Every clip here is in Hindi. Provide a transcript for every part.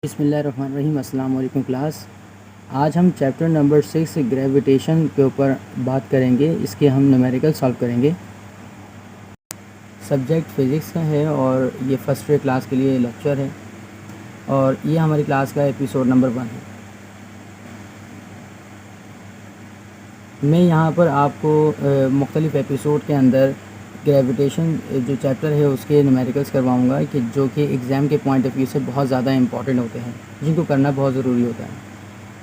बिस्मिल्लाहिर्रहमानिर्रहीम। अस्सलाम वालेकुम क्लास। आज हम चैप्टर नंबर 6 ग्रेविटेशन के ऊपर बात करेंगे। इसके हम न्यूमेरिकल सॉल्व करेंगे। सब्जेक्ट फ़िज़िक्स का है और ये फर्स्ट ईयर क्लास के लिए लेक्चर है और ये हमारी क्लास का एपिसोड नंबर 1 है। मैं यहाँ पर आपको मुख्तलिफ़ एपिसोड के अंदर ग्रेविटेशन जो चैप्टर है उसके न्यूमेरिकल्स करवाऊँगा कि जो कि एग्ज़ाम के पॉइंट ऑफ व्यू से बहुत ज़्यादा इंपॉर्टेंट होते हैं, जिनको करना बहुत ज़रूरी होता है।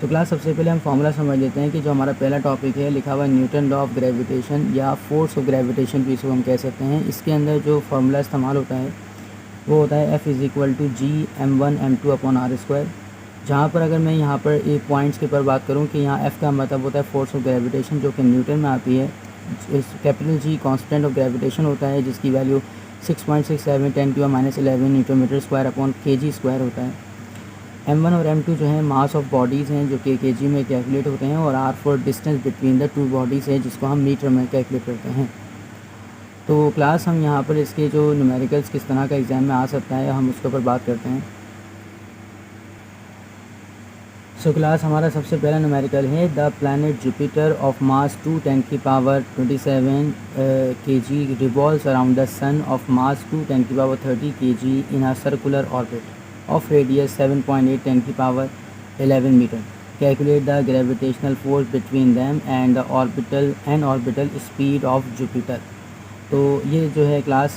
तो क्लास सबसे पहले हम फार्मूला समझ लेते हैं कि जो हमारा पहला टॉपिक है लिखा हुआ न्यूटन लॉ ऑफ ग्रेविटेशन या फोर्स ऑफ ग्रेविटेशन भी इसको हम कह सकते हैं। इसके अंदर जो फार्मूला इस्तेमाल होता है वो होता है F=G m1m2/r²। जहाँ पर अगर मैं यहाँ पर एक पॉइंट्स के ऊपर बात करूँ कि यहाँ F का मतलब होता है फोर्स ऑफ ग्रेविटेशन जो कि न्यूटन में आती है। Capital G constant of gravitation होता है जिसकी वैल्यू 6.67 10⁻11 न्यूटन मीटर स्क्वायर/kg² होता है। m1 और m2 जो है मास ऑफ बॉडीज़ हैं जो कि kg में कैलकुलेट होते हैं और r for distance between the two bodies है जिसको हम मीटर में कैलकुलेट करते हैं। तो क्लास हम यहाँ पर इसके जो न्यूमेरिकल्स किस तरह का एग्ज़ाम में आ सकता है हम उसके ऊपर बात करते हैं। सो क्लास हमारा सबसे पहला न्यूमेरिकल है the planet Jupiter of mass 2×10⁻27 kg revolves around the sun of mass 2×10⁻30 kg in a circular orbit of radius 7.8 10⁻11 metre. Calculate the gravitational force between them and the orbital speed of Jupiter. तो ये जो है क्लास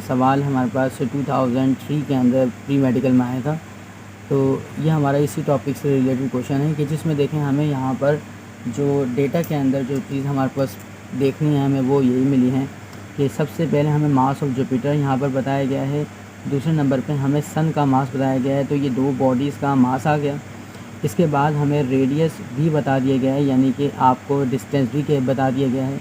सवाल हमारे पास 2003 के अंदर प्री मेडिकल में आया था। तो ये हमारा इसी टॉपिक से रिलेटेड क्वेश्चन है कि जिसमें देखें हमें यहाँ पर जो डेटा के अंदर जो चीज़ हमारे पास देखनी है हमें वो यही मिली है कि सबसे पहले हमें मास ऑफ जुपिटर यहाँ पर बताया गया है, दूसरे नंबर पे हमें सन का मास बताया गया है। तो ये दो बॉडीज़ का मास आ गया। इसके बाद हमें रेडियस भी बता दिया गया है यानी कि आपको डिस्टेंस भी बता दिया गया है।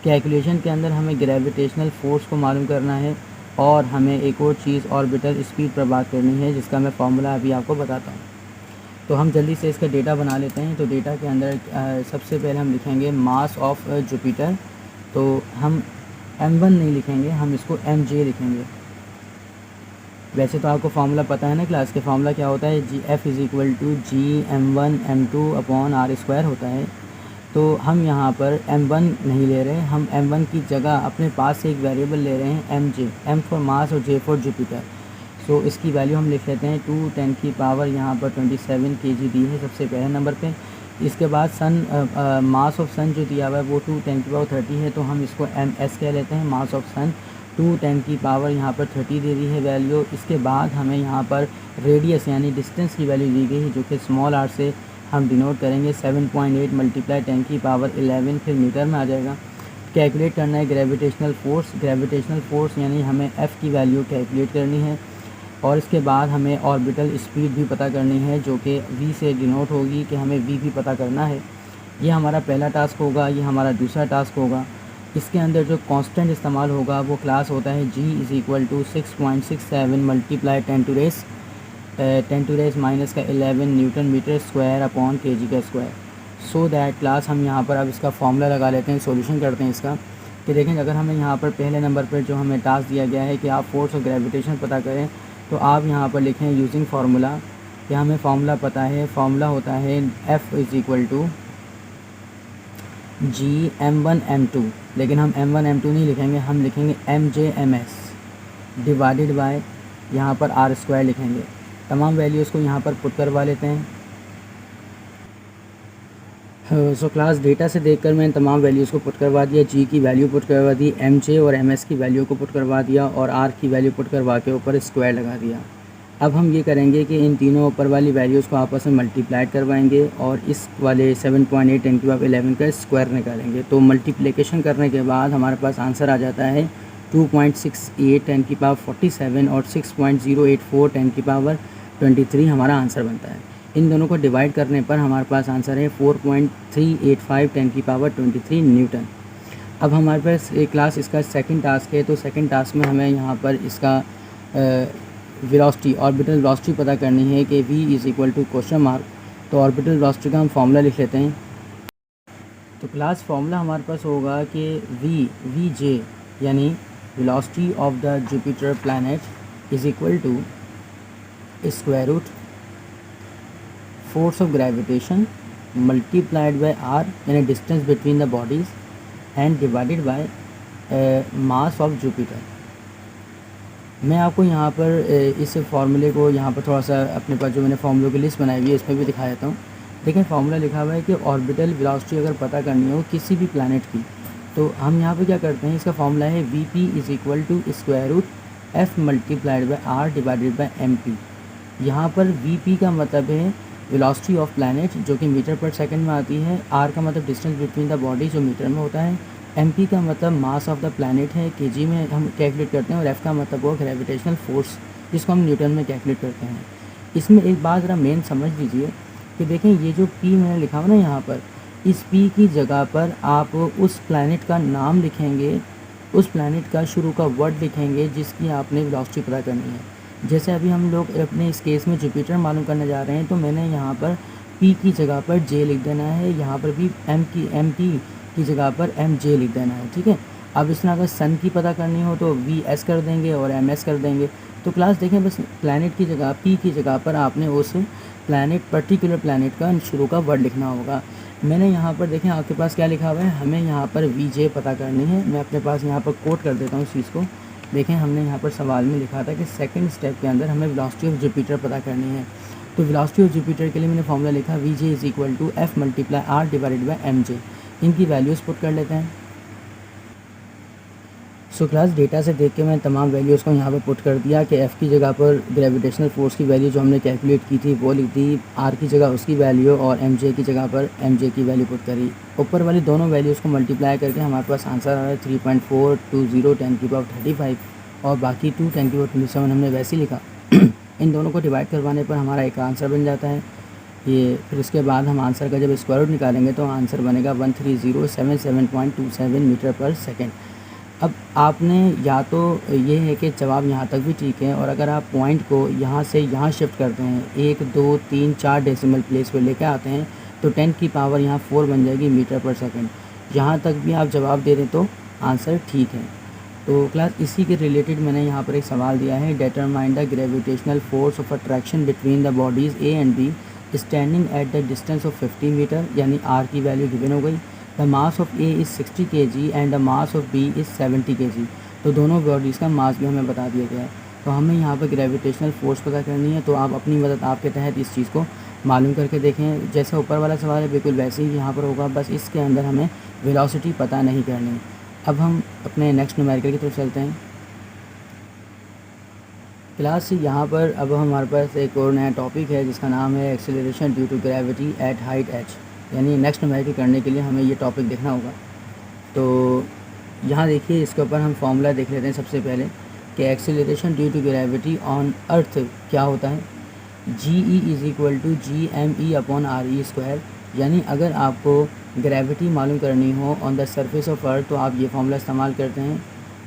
कैलकुलेशन के अंदर हमें ग्रेविटेशनल फोर्स को मालूम करना है और हमें एक और चीज़ ऑर्बिटल स्पीड पर बात करनी है जिसका मैं फार्मूला अभी आपको बताता हूँ। तो हम जल्दी से इसका डेटा बना लेते हैं। तो डेटा के अंदर सबसे पहले हम लिखेंगे मास ऑफ जुपिटर। तो हम m1 नहीं लिखेंगे, हम इसको mj लिखेंगे। वैसे तो आपको फार्मूला पता है ना क्लास के, फार्मूला क्या होता है F=G m1m2/r² होता है। तो हम यहाँ पर m1 नहीं ले रहे, हम m1 की जगह अपने पास से एक वेरिएबल ले रहे हैं mj, m फॉर मास और j फॉर जुपिटर। सो इसकी वैल्यू हम लिख लेते हैं 2×10⁻, यहाँ पर 27 kg दी है सबसे पहले नंबर पे। इसके बाद सन मास ऑफ सन जो दिया हुआ है वो 2×10⁻30 है तो हम इसको ms कह लेते हैं। मास ऑफ सन 2×10⁻, यहाँ पर 30 दे दी है वैल्यू। इसके बाद हमें यहाँ पर रेडियस यानी डिस्टेंस की वैल्यू दी गई है जो कि स्मॉल r से हम डिनोट करेंगे 7.8 × 10⁻11 फिर मीटर में आ जाएगा। कैलकुलेट करना है ग्रेविटेशनल फोर्स यानी हमें F की वैल्यू कैलकुलेट करनी है और इसके बाद हमें ऑर्बिटल स्पीड भी पता करनी है जो कि v से डिनोट होगी कि हमें v भी पता करना है। ये हमारा पहला टास्क होगा, ये हमारा दूसरा टास्क होगा। इसके अंदर जो कांस्टेंट इस्तेमाल होगा वो क्लास होता है G = 6.67 × 10⁻11 newton metre square. So that class हम यहाँ पर अब इसका फार्मूला लगा लेते हैं, सॉल्यूशन करते हैं इसका। कि देखें अगर हमें यहाँ पर पहले नंबर पर जो हमें टास्क दिया गया है कि आप फोर्स और ग्रेविटेशन पता करें तो आप यहाँ पर लिखें यूजिंग फार्मूला। यहाँ हमें फार्मूला पता है, फार्मूला होता है F=G m1m2, लेकिन हम m1 m2 नहीं लिखेंगे, हम लिखेंगे mj ms डिवाइडेड बाय यहाँ पर r² लिखेंगे। तमाम वैल्यूज़ को यहाँ पर पुट करवा लेते हैं। सो क्लास डेटा से देखकर मैंने तमाम वैल्यूज़ को पुट करवा दिया। जी की वैल्यू पुट करवा दी, mj और ms की वैल्यू को पुट करवा दिया और r की वैल्यू पुट करवा के ऊपर स्क्वायर लगा दिया। अब हम ये करेंगे कि इन तीनों ऊपर वाली वैल्यूज़ को आपस में मल्टीप्लाई करवाएंगे और इस वाले 7.8 10⁻11 का स्क्वायर निकालेंगे। तो मल्टीप्लिकेशन करने के बाद हमारे पास आंसर आ जाता है 2.68 10⁻47 और 6.084 10⁻23 हमारा आंसर बनता है। इन दोनों को डिवाइड करने पर हमारे पास आंसर है 4.385 10⁻23 न्यूटन। अब हमारे पास एक क्लास इसका सेकंड टास्क है। तो सेकंड टास्क में हमें यहाँ पर इसका वेलोसिटी, ऑर्बिटल वेलोसिटी पता करनी है कि v=। तो ऑर्बिटल वेलोसिटी का हम फार्मूला लिख लेते हैं। तो क्लास फार्मूला हमारे पास होगा कि vj यानी velocity of the Jupiter planet = square root force of gravitation multiplied by r यानी distance between the bodies and divided by mass of Jupiter। मैं आपको यहाँ पर इस फॉर्मूले को यहाँ पर थोड़ा सा अपने पास जो मैंने फॉर्मूलों की लिस्ट बनाई हुई है इसमें भी दिखा देता हूँ। देखिए फार्मूला लिखा हुआ है कि ऑर्बिटल वेलोसिटी अगर पता करनी हो किसी भी प्लैनेट की, तो हम यहाँ पे क्या करते हैं, इसका फॉर्मूला है Vp is equal to square root F multiplied by R divided by M P. यहाँ पर Vp का मतलब है वेलोसिटी ऑफ प्लैनेट जो कि मीटर पर सेकंड में आती है, आर का मतलब डिस्टेंस बिटवीन द बॉडी जो मीटर में होता है, एम पी का मतलब मास ऑफ द प्लैनेट है केजी में हम कैलकुलेट करते हैं, और एफ का मतलब वो ग्रेविटेशनल फोर्स जिसको हम न्यूटन में कैलकुलेट करते हैं। इसमें एक बात ज़रा मेन समझ लीजिए कि देखें ये जो P मैंने लिखा हुआ ना यहाँ पर, इस P की जगह पर आप उस प्लैनेट का नाम लिखेंगे, उस प्लैनेट का शुरू का वर्ड लिखेंगे जिसकी आपने वेलोसिटी पता करनी है। जैसे अभी हम लोग अपने इस केस में जुपिटर मालूम करने जा रहे हैं, तो मैंने यहाँ पर P की जगह पर J लिख देना है, यहाँ पर भी M की जगह पर MJ लिख देना है, ठीक है। अब इस तरह अगर सन की पता करनी हो तो VS कर देंगे और MS कर देंगे। तो क्लास देखें बस प्लैनेट की जगह P की जगह पर आपने उस पर्टिकुलर प्लैनेट का शुरू का वर्ड लिखना होगा। मैंने यहाँ पर देखें आपके पास क्या लिखा हुआ है, हमें यहाँ पर VJ पता करनी है। मैं अपने पास यहाँ पर कोट कर देता हूँ इस चीज़ को। देखें हमने यहाँ पर सवाल में लिखा था कि सेकंड स्टेप के अंदर हमें वेलोसिटी ऑफ जुपिटर पता करनी है। तो वेलोसिटी ऑफ जुपिटर के लिए मैंने फॉर्मूला लिखा VJ is equal to F multiply R divided by MJ। इनकी वैल्यूज़ पुट कर लेते हैं। सो क्लास डेटा से देख के मैं तमाम वैल्यूज़ को यहाँ पर पुट कर दिया कि एफ़ की जगह पर ग्रेविटेशनल फोर्स की वैल्यू जो हमने कैलकुलेट की थी वो लिख दी, आर की जगह उसकी वैल्यू और एम जे की जगह पर एम जे की वैल्यू पुट करी। ऊपर वाली दोनों वैल्यूज़ को मल्टीप्लाई करके हमारे पास आंसर आ रहा है 3.420 10 की पावर 35 और बाकी 2 10 की पावर 27 हमने वैसे ही लिखा। इन दोनों को डिवाइड करवाने पर हमारा एक आंसर बन जाता है ये। फिर उसके बाद हम आंसर का जब स्क्वायर रूट निकालेंगे तो आंसर बनेगा 13077.27 मीटर पर सेकेंड। अब आपने या तो ये है कि जवाब यहाँ तक भी ठीक है, और अगर आप पॉइंट को यहाँ से यहाँ शिफ्ट करते हैं 1 2 3 4 डेसिमल प्लेस पर लेके आते हैं तो 10 की पावर यहाँ 4 बन जाएगी मीटर पर सेकंड। यहाँ तक भी आप जवाब दे दें तो आंसर ठीक है। तो क्लास इसी के रिलेटेड मैंने यहाँ पर एक सवाल दिया है, determine the gravitational force of attraction between the bodies A and B standing at the distance of 50 metre, यानी आर की वैल्यू गिवन हो गई। The mass of A is 60 kg and the mass of B is 70 kg। तो दोनों बॉडीज़ का मास भी हमें बता दिया गया है। तो हमें यहाँ पर ग्रेविटेशनल फोर्स पता करनी है, तो आप अपनी मदद आपके तहत इस चीज़ को मालूम करके देखें। जैसे ऊपर वाला सवाल है बिल्कुल वैसे ही यहाँ पर होगा, बस इसके अंदर हमें वेलोसिटी पता नहीं करनी। अब हम अपने नेक्स्ट न्यूमेरिकल की तरफ चलते हैं। क्लास यहाँ पर अब हमारे पास एक और नया टॉपिक है जिसका नाम है acceleration due to gravity at height h, यानी नेक्स्ट न्यूमेरिकल करने के लिए हमें ये टॉपिक देखना होगा। तो यहाँ देखिए इसके ऊपर हम फॉर्मूला देख लेते हैं सबसे पहले कि acceleration due to gravity on earth क्या होता है। GE is equal to GME upon RE square, यानी अगर आपको ग्रेविटी मालूम करनी हो on the surface of earth तो आप ये फॉर्मूला इस्तेमाल करते हैं,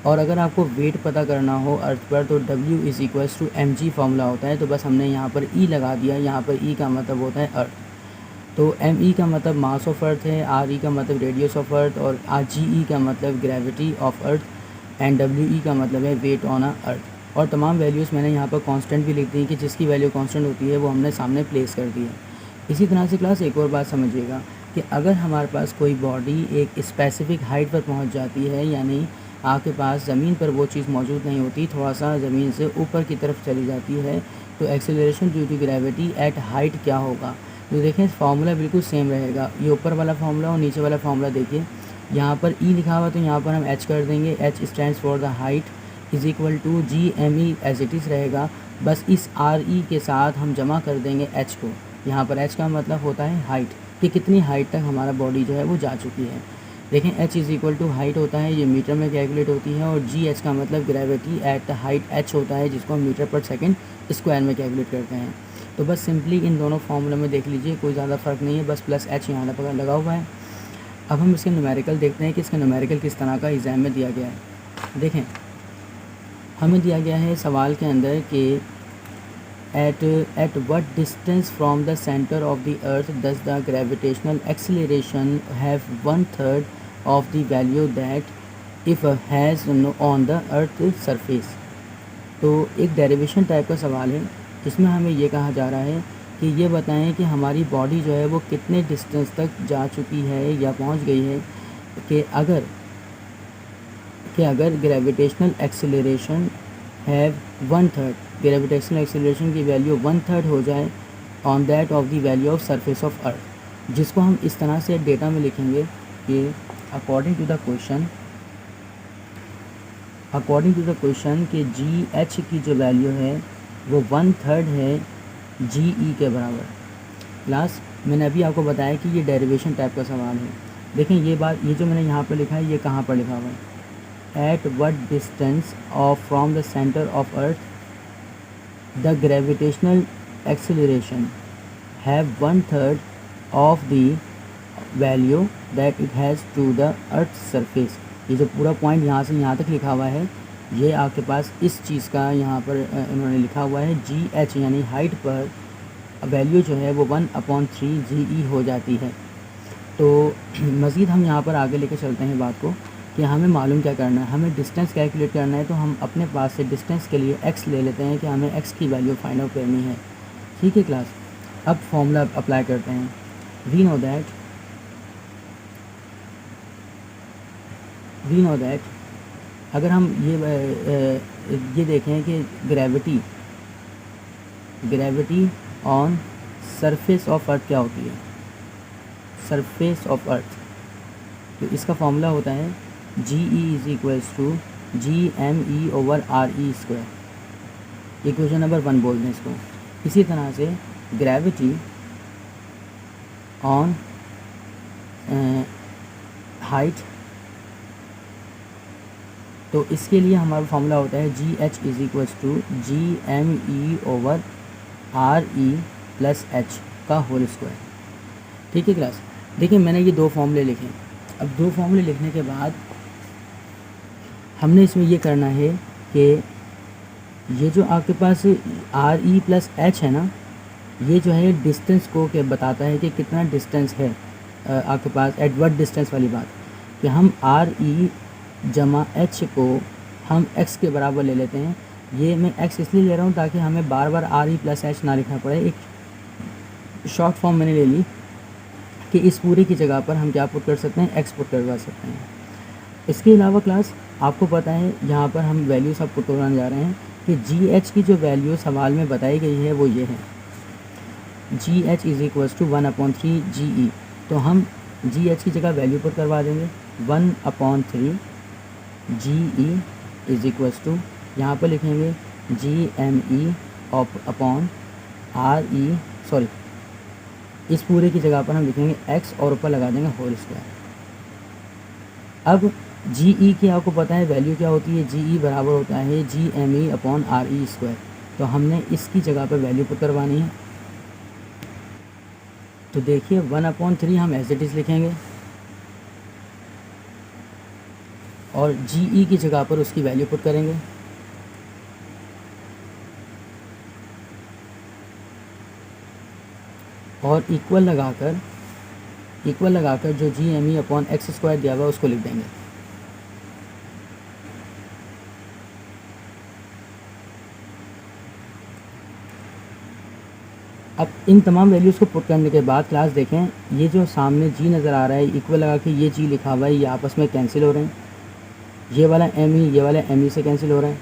और अगर आपको वेट पता करना हो अर्थ पर तो W is equals to mg formula होता है। तो बस हमने यहाँ पर E लगा दिया, यहाँ पर E का मतलब होता है अर्थ। तो ME का मतलब मास ऑफ अर्थ है, RE का मतलब रेडियस ऑफ अर्थ, और GE का मतलब gravity of earth, and WE का मतलब है वेट ऑन अर्थ। और तमाम वैल्यूज़ मैंने यहाँ पर कांस्टेंट भी लिख दी कि जिसकी वैल्यू कांस्टेंट होती है वो हमने सामने प्लेस कर दी है। इसी तरह से क्लास एक और बात समझिएगा कि अगर हमारे पास कोई बॉडी एक स्पेसिफिक हाइट पर पहुँच जाती है, यानी आपके पास ज़मीन पर वो चीज़ मौजूद नहीं होती, थोड़ा सा ज़मीन से ऊपर की तरफ चली जाती है, तो acceleration due to gravity at height क्या होगा। तो देखें फार्मूला बिल्कुल सेम रहेगा, ये ऊपर वाला फार्मूला और नीचे वाला फार्मूला देखिए। यहाँ पर E लिखा हुआ तो यहाँ पर हम H कर देंगे, H stands for the height is equal to GME as it is रहेगा। बस इस RE के साथ हम जमा कर देंगे H को। यहाँ पर H का मतलब होता है हाइट, कि कितनी हाइट तक हमारा बॉडी जो है वो जा चुकी है। देखें H is equal to height होता है, ये मीटर में कैलकुलेट होती है, और GH का मतलब gravity at the height H होता है जिसको हम मीटर पर सेकंड स्क्वायर में कैलकुलेट करते हैं। तो बस सिंपली इन दोनों फॉर्मूले में देख लीजिए, कोई ज़्यादा फ़र्क नहीं है, बस प्लस H यहाँ पर लगा हुआ है। अब हम इसके न्यूमेरिकल देखते हैं कि इसका न्यूमेरिकल किस तरह का एग्ज़ाम में दिया गया है। देखें हमें दिया गया है सवाल के अंदर कि at what distance from the center of the earth does the gravitational acceleration have 1/3 of the value that if has on the earth surface। तो एक डेरिवेशन टाइप का सवाल है, इसमें हमें ये कहा जा रहा है कि ये बताएं कि हमारी बॉडी जो है वो कितने डिस्टेंस तक जा चुकी है या पहुंच गई है कि अगर gravitational acceleration have 1/3, gravitational acceleration की वैल्यू 1/3 हो जाए on that of the value of surface of अर्थ, जिसको हम इस तरह से डेटा में लिखेंगे कि अकॉर्डिंग टू द क्वेश्चन कि जी एच की जो वैल्यू है वो 1/3 है जी ई के बराबर। क्लास मैंने अभी आपको बताया कि ये डेरिवेशन टाइप का सवाल है। देखें ये जो मैंने यहाँ पर लिखा है ये कहाँ पर लिखा हुआ है, at what distance of from the centre of earth the gravitational acceleration have 1/3 of the value that it has to the earth surface. ये जो पूरा पॉइंट यहाँ से यहाँ तक लिखा हुआ है ये आपके पास इस चीज़ का यहाँ पर इन्होंने लिखा हुआ है जी एच यानी हाइट पर वैल्यू जो है वो 1/3 जी ई हो जाती है। तो मज़ीद हम यहाँ पर आगे लेकर चलते हैं बात को कि हमें मालूम क्या करना है, हमें डिस्टेंस कैलकुलेट करना है। तो हम अपने पास से डिस्टेंस के लिए x ले लेते हैं कि हमें x की वैल्यू फाइंड आउट करनी है। ठीक है क्लास, अब फॉर्मूला अप्लाई करते हैं। वी नो दैट अगर हम ये देखें कि ग्रेविटी ऑन सरफेस ऑफ अर्थ क्या होती है, सरफेस ऑफ अर्थ, तो इसका फॉर्मूला होता है G E is equals to G M E over R E square. Equation number 1 बोलते हैं इसको। इसी तरह से ग्रेविटी ऑन हाइट, तो इसके लिए हमारा फॉर्मूला होता है G H is equals to G M E over R E plus H का होल स्क्वायर। ठीक है क्लास, देखिए मैंने ये 2 फॉर्मूले लिखे। अब 2 फॉर्मूले लिखने के बाद हमने इसमें ये करना है कि ये जो आपके पास आर ई प्लस एच है ना, ये जो है डिस्टेंस को क्या बताता है कि कितना डिस्टेंस है आपके पास, एट व्हाट डिस्टेंस वाली बात, कि हम आर ई जमा एच को हम x के बराबर ले लेते हैं। ये मैं x इसलिए ले रहा हूँ ताकि हमें बार बार आर ई प्लस एच ना लिखना पड़े। एक शॉर्ट फॉर्म मैंने ले ली कि इस पूरे की जगह पर हम क्या पुट कर सकते हैं, x पुट करवा सकते हैं। इसके अलावा क्लास आपको पता है यहाँ पर हम वैल्यू सब पुट करवाने जा रहे हैं कि जी एच की जो वैल्यू सवाल में बताई गई है वो ये है, G H is equals to 1/3 G E. तो हम जी एच की जगह वैल्यू पुट करवा देंगे 1/3 G E is equals to, यहाँ पर लिखेंगे G M E upon R E, sorry इस पूरे की जगह पर हम लिखेंगे x और ऊपर लगा देंगे होल स्क्वायर। अब जी ई की आपको पता है वैल्यू क्या होती है, जी ई बराबर होता है G M E upon R E square. तो हमने इसकी जगह पर वैल्यू पुट करवानी है। तो देखिए 1/3 हम एज इट इज़ लिखेंगे और जी ई की जगह पर उसकी वैल्यू पुट करेंगे। और इक्वल लगाकर जो G M E upon X square दिया हुआ है उसको लिख देंगे। अब इन तमाम वैल्यूज़ को पुट करने के बाद क्लास देखें, ये जो सामने जी नज़र आ रहा है इक्वल लगा के ये जी लिखा हुआ है, ये आपस में कैंसिल हो रहे हैं। ये वाला एम ई ये वाला एम ई से कैंसिल हो रहा है।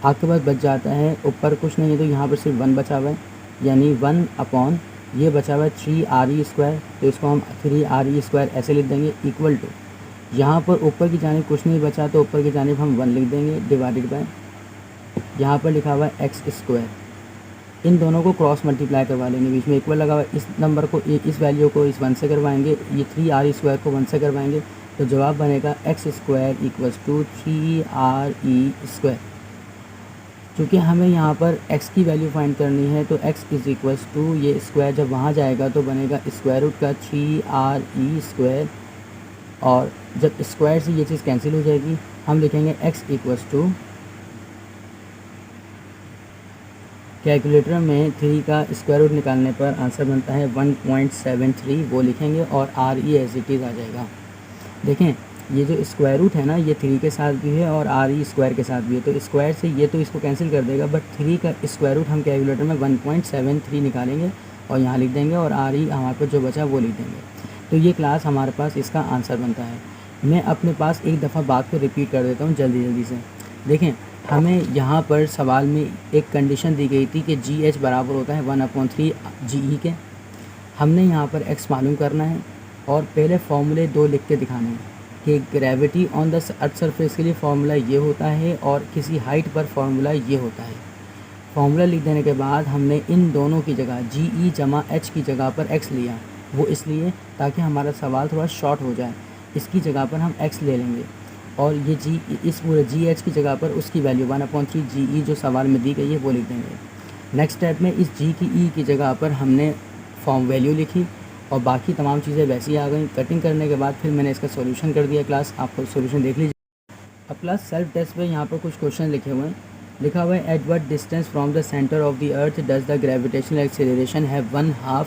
आपके पास बच जाता है ऊपर कुछ नहीं है तो यहाँ पर सिर्फ 1 बचा हुआ है, यानी 1 अपॉन ये बचा हुआ है 3 आर ई स्क्वायर। तो इसको हम 3 आर ई स्क्वायर ऐसे लिख देंगे इक्वल टू, यहाँ पर ऊपर की जानिब कुछ नहीं बचा तो ऊपर की जानिब हम 1 लिख देंगे डिवाइडेड बाय, यहाँ पर लिखा हुआ है एक्स स्क्वायर। इन दोनों को क्रॉस मल्टीप्लाई करवा लेंगे, बीच में इक्वल लगा हुआ है। इस नंबर को इस वैल्यू को इस 1 से करवाएंगे, ये 3 आर ई स्क्वायर को 1 से करवाएंगे, तो जवाब बनेगा X square equals to 3 R E square. चूँकि हमें यहाँ पर x की वैल्यू फाइंड करनी है तो x इज़ इक्वल्स टू ये स्क्वायर जब वहाँ जाएगा तो बनेगा स्क्वायर रूट का 3 आर ई स्क्वायर, और जब स्क्वायर से ये चीज़ कैंसिल हो जाएगी हम लिखेंगे x इक्वल्स टू, कैलकुलेटर में 3 का स्क्वायर रूट निकालने पर आंसर बनता है 1.73, वो लिखेंगे और R E as it is आ जाएगा। देखें ये जो स्क्वायर रूट है ना ये 3 के साथ भी है और आर ई स्क्वायर के साथ भी है, तो स्क्वायर से ये तो इसको कैंसिल कर देगा, बट 3 का स्क्वायर रूट हम कैलकुलेटर में 1.73 निकालेंगे और यहाँ लिख देंगे और आर ई हमारे पास जो बचा वो लिख देंगे। तो ये क्लास हमारे पास इसका आंसर बनता है। मैं अपने पास एक दफ़ा बात को रिपीट कर देता हूँ जल्दी से। देखें, हमें यहाँ पर सवाल में एक कंडीशन दी गई थी कि जी एच बराबर होता है 1/3 जी ई के। हमने यहाँ पर एक्स मालूम करना है और पहले फार्मूले 2 लिख के दिखाने हैं कि gravity on the earth surface के लिए फार्मूला ये होता है और किसी हाइट पर फार्मूला ये होता है। फार्मूला लिख देने के बाद हमने इन दोनों की जगह जी ई जमा एच की जगह पर एक्स लिया। वो इसलिए ताकि हमारा सवाल थोड़ा शॉर्ट हो जाए। इसकी जगह पर हम एक्स ले लेंगे और ये जी इस पूरे जी एच की जगह पर उसकी वैल्यू 1/3 जी ई जो सवाल में दी गई है वो लिख देंगे। नेक्स्ट स्टेप में इस जी की ई की जगह पर हमने फॉर्म वैल्यू लिखी और बाकी तमाम चीज़ें वैसी आ गई। कटिंग करने के बाद फिर मैंने इसका सॉल्यूशन कर दिया। क्लास आपको सॉल्यूशन देख लीजिए। अब क्लास सेल्फ टेस्ट पे यहाँ पर कुछ क्वेश्चन लिखे हुए हैं। लिखा हुआ है at what distance from the centre of the earth does the gravitational acceleration have 1/2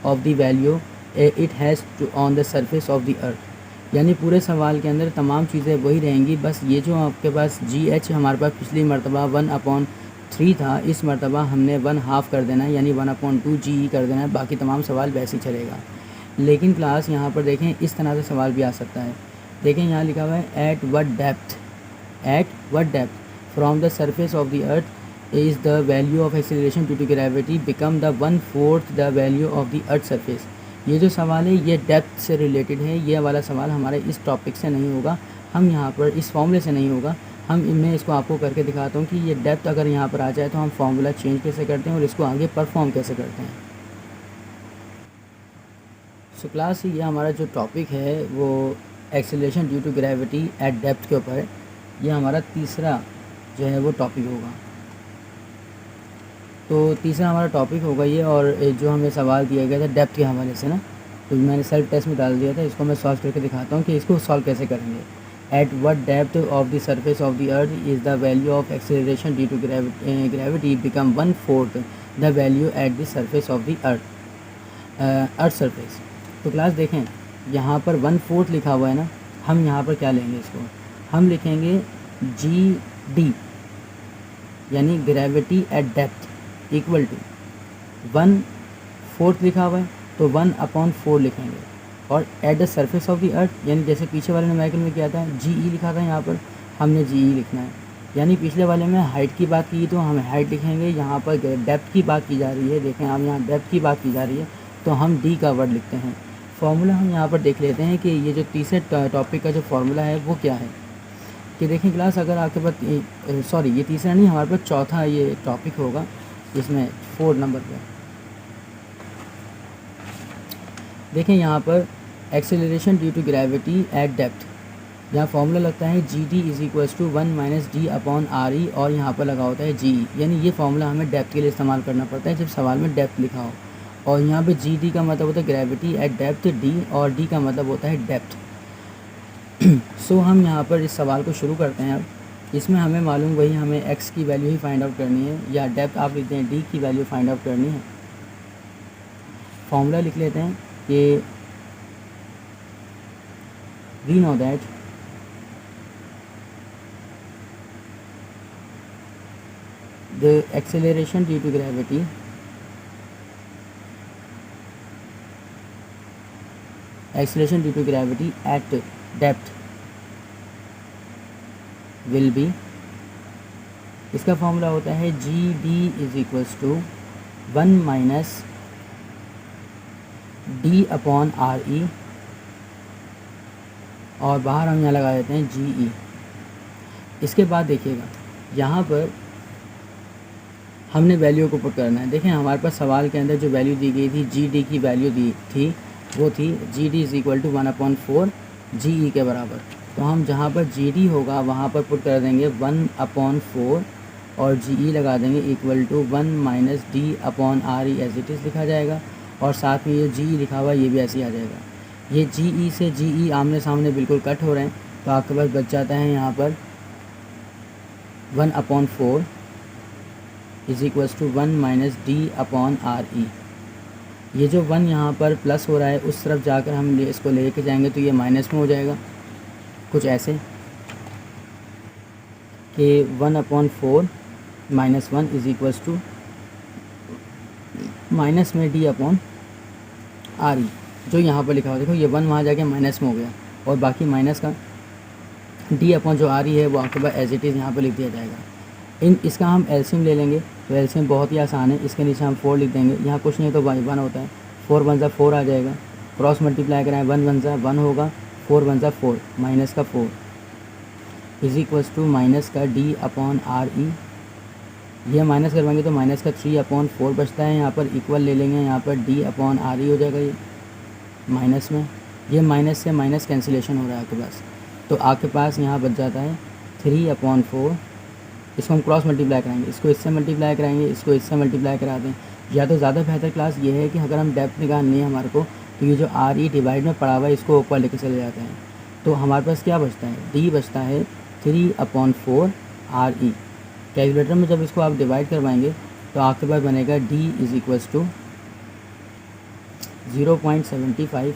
of the value it has on the surface of the earth. यानी पूरे सवाल के अंदर तमाम चीज़ें वही रहेंगी, बस ये जो आपके पास जी एच हमारे पास पिछली मरतबा 1/3 था, इस मरतबा हमने 1/2 कर देना है यानी 1/2 जी ई कर देना है। बाकी तमाम सवाल वैसे ही चलेगा। लेकिन क्लास यहाँ पर देखें इस तरह से सवाल भी आ सकता है। देखें यहाँ लिखा हुआ है at what depth from the surface of the earth is the value of acceleration due to gravity become the 1/4 the value of the earth surface. ये जो सवाल है ये डेप्थ से रिलेटेड है। ये वाला सवाल हमारे इस टॉपिक से नहीं होगा, हम यहाँ पर इस फॉर्मूले से नहीं होगा। मैं इसको आपको करके दिखाता हूँ कि ये डेप्थ अगर यहाँ पर आ जाए तो हम फार्मूला चेंज कैसे करते हैं और इसको आगे परफॉर्म कैसे करते हैं। सो क्लास ये हमारा जो टॉपिक है वो acceleration due to gravity at depth के ऊपर है। ये हमारा तीसरा जो है वो टॉपिक होगा। तो तीसरा हमारा टॉपिक होगा ये, और जो हमें सवाल दिया गया था डेप्थ के हवाले से ना, तो मैंने सेल्फ टेस्ट में डाल दिया था। इसको मैं सॉल्व करके दिखाता हूँ कि इसको सॉल्व कैसे करेंगे। At what depth of the surface of the earth is the value of acceleration due to gravity become 1/4 the value at the surface of the earth surface. तो क्लास देखें यहाँ पर 1/4 लिखा हुआ है ना, हम यहाँ पर क्या लेंगे, इसको हम लिखेंगे जी डी यानी gravity at depth equal to 1/4 लिखा हुआ है तो 1/4 लिखेंगे और at the surface of the earth यानी जैसे पीछे वाले न्यूमेरिकल में क्या था जी ई लिखा था, यहाँ पर हमने जी ई लिखना है। यानी पिछले वाले में हाइट की बात की तो हम हाइट लिखेंगे, यहाँ पर डेप्थ की बात की जा रही है। देखें हम यहाँ डेप्थ की बात की जा रही है तो हम डी का वर्ड लिखते हैं। फार्मूला हम यहाँ पर देख लेते हैं कि ये जो तीसरे टॉपिक का जो फार्मूला है वो क्या है। कि देखें क्लास अगर आपके पास सॉरी ये तीसरा नहीं, हमारे पास चौथा ये टॉपिक होगा इसमें 4 नंबर पर। देखें यहाँ पर acceleration due to gravity at depth, यहाँ फार्मूला लगता है G D is equals to 1 - d/r/e और यहाँ पर लगा होता है जी ई। यानी ये फार्मूला हमें डेप्थ के लिए इस्तेमाल करना पड़ता है जब सवाल में डेप्थ लिखा हो। और यहाँ पे जी डी का मतलब होता है ग्रेविटी एट डेप्थ डी, और डी का मतलब होता है डेप्थ। सो हम यहाँ पर इस सवाल को शुरू करते हैं। अब इसमें हमें मालूम वही, हमें एक्स की वैल्यू ही फाइंड आउट करनी है या डेप्थ आप लिखते हैं डी की वैल्यू फाइंड आउट करनी है। फॉर्मूला लिख लेते हैं कि we know that the acceleration due to gravity at depth will be, इसका फॉर्मूला होता है G D is equals to 1 - d/r/e और बाहर हम यहाँ लगा देते हैं जी ई। इसके बाद देखिएगा यहाँ पर हमने वैल्यू को पुट करना है। देखें हमारे पास सवाल के अंदर जो वैल्यू दी गई थी जी डी की वैल्यू दी थी वो थी G D is equal to 1/4 G E के बराबर। तो हम जहाँ पर जी डी होगा वहाँ पर पुट कर देंगे 1/4 और जी ई लगा देंगे equal to 1 - d/r/e as it is लिखा जाएगा। और साथ में ये जी ई लिखा हुआ ये भी ऐसे ही आ जाएगा। ये जी ई से जी ई आमने सामने बिल्कुल कट हो रहे हैं तो आपके पास बच जाता है यहाँ पर 1/4 इज़ इक्वल्स टू 1 - d/r/e। ये जो 1 यहाँ पर प्लस हो रहा है उस तरफ जाकर हम इसको लेके जाएंगे तो ये माइनस में हो जाएगा, कुछ ऐसे कि 1/4 - 1 इज़ इक्वल्स टू माइनस में डी अपॉन आर ई, जो यहाँ पर लिखा हुआ देखो ये 1 वहाँ जाके माइनस में हो गया, और बाकी माइनस का डी अपॉन जो आर ई है वो आपके पास एज इट इज़ यहाँ पर लिख दिया जाएगा। इसका हम एलसीएम ले लेंगे, तो एलसीएम बहुत ही आसान है, इसके नीचे हम 4 लिख देंगे, यहाँ कुछ नहीं है तो 1 होता है, 4 वन ज़ा 4 आ जाएगा, क्रॉस मल्टीप्लाई कराएं 1 वन ज़ा 1 होगा, 4 वन ज़ा 4 माइनस का 4 इज इक्वल्स टू माइनस का डी अपॉन आर ई, ये माइनस करवाएंगे तो माइनस का 3 अपॉन 4 बचता है, यहाँ पर इक्वल ले लेंगे, यहाँ पर डी अपॉन आर ई हो जाएगा, ये माइनस में, ये माइनस से माइनस कैंसिलेशन हो रहा है आपके पास, तो आपके पास यहाँ बच जाता है 3/4, इसको हम क्रॉस मल्टीप्लाई कराएंगे, इसको इससे मल्टीप्लाई कराएंगे, इसको इससे मल्टीप्लाई करा दें, या तो ज़्यादा बेहतर क्लास ये है कि अगर हम डेप्थ निकालनी है हमारे को, तो ये जो आर ई डिवाइड में पड़ा हुआ है इसको ऊपर लेके चले जाते हैं, तो हमारे पास क्या बचता है, डी बचता है 3/4 आर ई। कैलकुलेटर में जब इसको आप डिवाइड करवाएंगे तो आपके पास बनेगा D is equals to 0.75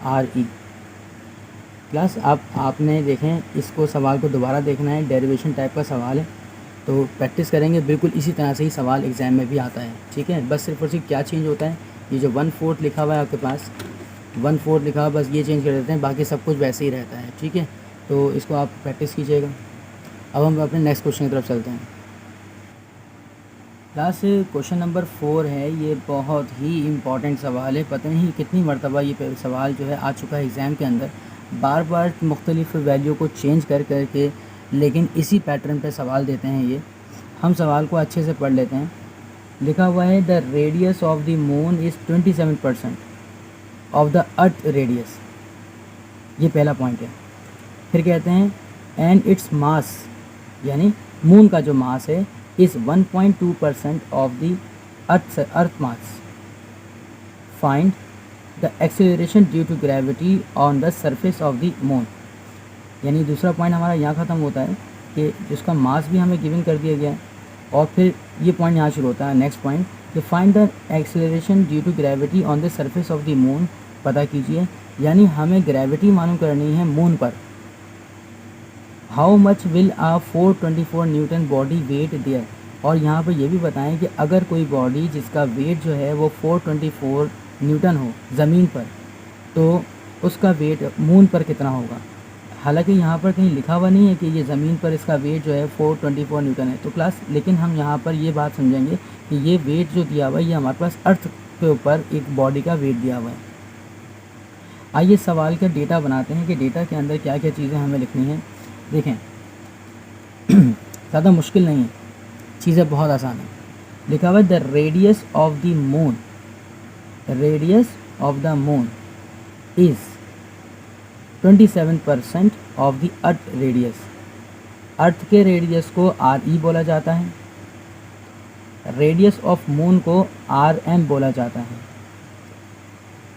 R E. Plus आपने देखें, इसको सवाल को दोबारा देखना है, डेरिवेशन टाइप का सवाल है, तो प्रैक्टिस करेंगे बिल्कुल इसी तरह से ही सवाल एग्ज़ाम में भी आता है, ठीक है। बस सिर्फ और सिर्फ क्या चेंज होता है, ये जो 1/4 लिखा हुआ है आपके पास, 1/4 लिखा हुआ, बस ये चेंज कर देते हैं, बाकी सब कुछ वैसे ही रहता है, ठीक है। तो इसको आप प्रैक्टिस कीजिएगा। अब हम अपने नेक्स्ट क्वेश्चन की तरफ चलते हैं। क्लास क्वेश्चन नंबर 4 है, ये बहुत ही इम्पॉर्टेंट सवाल है, पता नहीं कितनी मरतबा ये सवाल जो है आ चुका है एग्ज़ाम के अंदर, बार बार मुख्तलिफ वैल्यू को चेंज कर के, लेकिन इसी पैटर्न पे सवाल देते हैं ये। हम सवाल को अच्छे से पढ़ लेते हैं। लिखा हुआ है the radius of the moon is 27% of the earth radius, ये पहला पॉइंट है। फिर कहते हैं एंड इट्स मास, यानी मून का जो मास है, is 1.2% of the earth mass. Find the acceleration due to gravity on the surface of the moon. यानी दूसरा पॉइंट हमारा यहाँ ख़त्म होता है कि जिसका मास भी हमें गिवन कर दिया गया है, और फिर ये पॉइंट यहाँ शुरू होता है नेक्स्ट पॉइंट कि find the acceleration due to gravity on the surface of the moon, पता कीजिए, यानी हमें ग्रेविटी मालूम करनी है मून पर। How much will a 424 newton body weight there, और यहाँ पर ये भी बताएं कि अगर कोई बॉडी जिसका वेट जो है वो 424 न्यूटन हो ज़मीन पर, तो उसका वेट मून पर कितना होगा। हालांकि यहाँ पर कहीं लिखा हुआ नहीं है कि ये ज़मीन पर इसका वेट जो है 424 न्यूटन है, तो क्लास लेकिन हम यहाँ पर ये बात समझेंगे कि ये वेट जो दिया हुआ है ये हमारे पास अर्थ के ऊपर एक बॉडी का वेट दिया हुआ है। आइए सवाल का डेटा बनाते हैं कि डेटा के अंदर क्या क्या चीज़ें हमें लिखनी है। देखें ज़्यादा मुश्किल नहीं है, चीज़ें बहुत आसान है। लिखा हुआ है the radius of the moon, radius of the moon is 27% of the earth radius. Earth के रेडियस को आर ई बोला जाता है, रेडियस ऑफ मून को आर एम बोला जाता है।